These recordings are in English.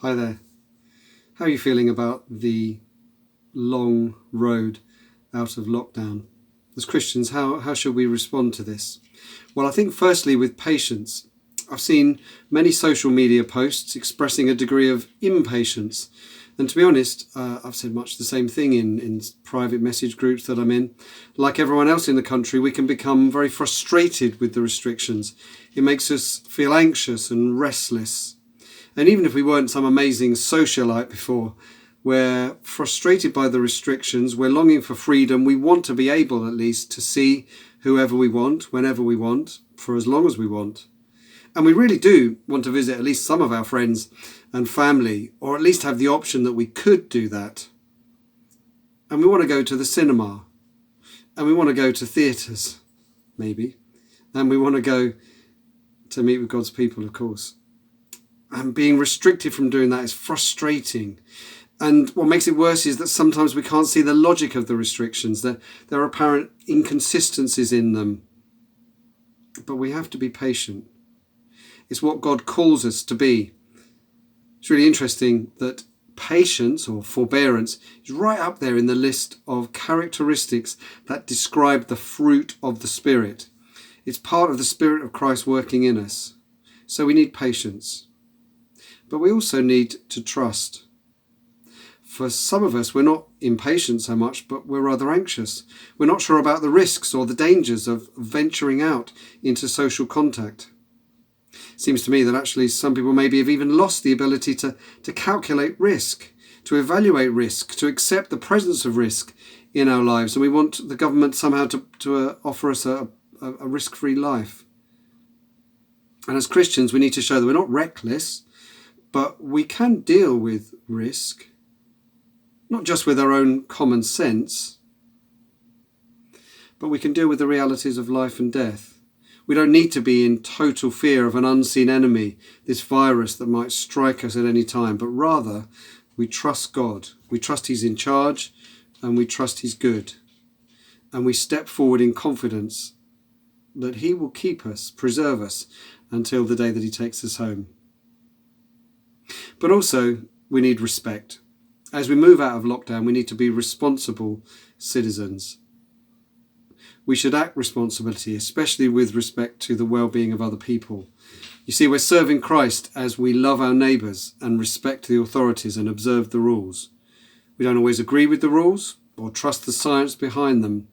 Hi there. How are you feeling about the long road out of lockdown? As Christians, how should we respond to this? Well, I think firstly with patience. I've seen many social media posts expressing a degree of impatience. And to be honest, I've said much the same thing in private message groups that I'm in. Like everyone else in the country, we can become very frustrated with the restrictions. It makes us feel anxious and restless. And even if we weren't some amazing socialite before, we're frustrated by the restrictions, we're longing for freedom, we want to be able at least to see whoever we want, whenever we want, for as long as we want. And we really do want to visit at least some of our friends and family, or at least have the option that we could do that. And we want to go to the cinema, and we want to go to theatres, maybe, and we want to go to meet with God's people, of course. And being restricted from doing that is frustrating. And what makes it worse is that sometimes we can't see the logic of the restrictions. There are apparent inconsistencies in them. But we have to be patient. It's what God calls us to be. It's really interesting that patience or forbearance is right up there in the list of characteristics that describe the fruit of the Spirit. It's part of the Spirit of Christ working in us. So we need patience. But we also need to trust. For some of us, we're not impatient so much, but we're rather anxious. We're not sure about the risks or the dangers of venturing out into social contact. It seems to me that actually some people maybe have even lost the ability to calculate risk, to evaluate risk, to accept the presence of risk in our lives. And we want the government somehow to offer us a risk-free life. And as Christians, we need to show that we're not reckless, but we can deal with risk. Not just with our own common sense, but we can deal with the realities of life and death. We don't need to be in total fear of an unseen enemy, this virus that might strike us at any time, but rather we trust God. We trust He's in charge and we trust He's good. And we step forward in confidence that He will keep us, preserve us until the day that He takes us home. But also we need respect. As we move out of lockdown, we need to be responsible citizens. We should act responsibility, especially with respect to the well-being of other people. You see, we're serving Christ as we love our neighbours and respect the authorities and observe the rules. We don't always agree with the rules or trust the science behind them.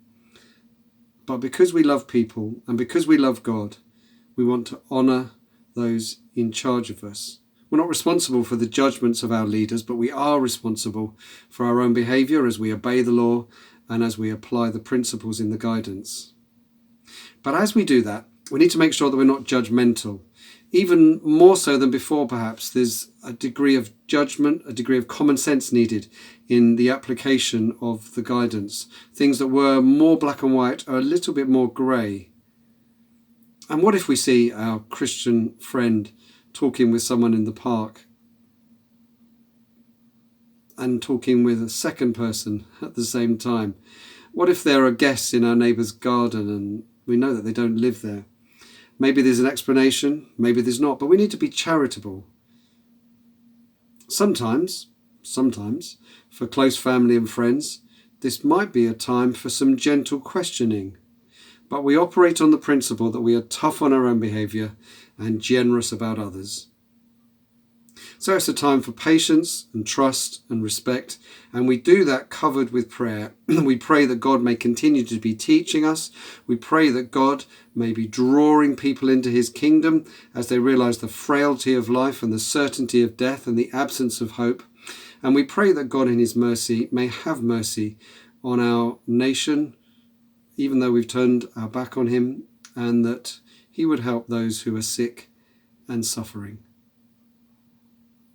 But because we love people and because we love God, we want to honour those in charge of us. We're not responsible for the judgments of our leaders, but we are responsible for our own behaviour as we obey the law and as we apply the principles in the guidance. But as we do that, we need to make sure that we're not judgmental. Even more so than before, perhaps, there's a degree of judgment, a degree of common sense needed in the application of the guidance. Things that were more black and white are a little bit more grey. And what if we see our Christian friend talking with someone in the park and talking with a second person at the same time? What if there are guests in our neighbour's garden and we know that they don't live there? Maybe there's an explanation, maybe there's not, but we need to be charitable. Sometimes, for close family and friends, this might be a time for some gentle questioning. But we operate on the principle that we are tough on our own behaviour and generous about others. So it's a time for patience and trust and respect, and we do that covered with prayer. We pray that God may continue to be teaching us. We pray that God may be drawing people into His kingdom as they realise the frailty of life and the certainty of death and the absence of hope. And we pray that God in His mercy may have mercy on our nation, even though we've turned our back on Him, and that He would help those who are sick and suffering.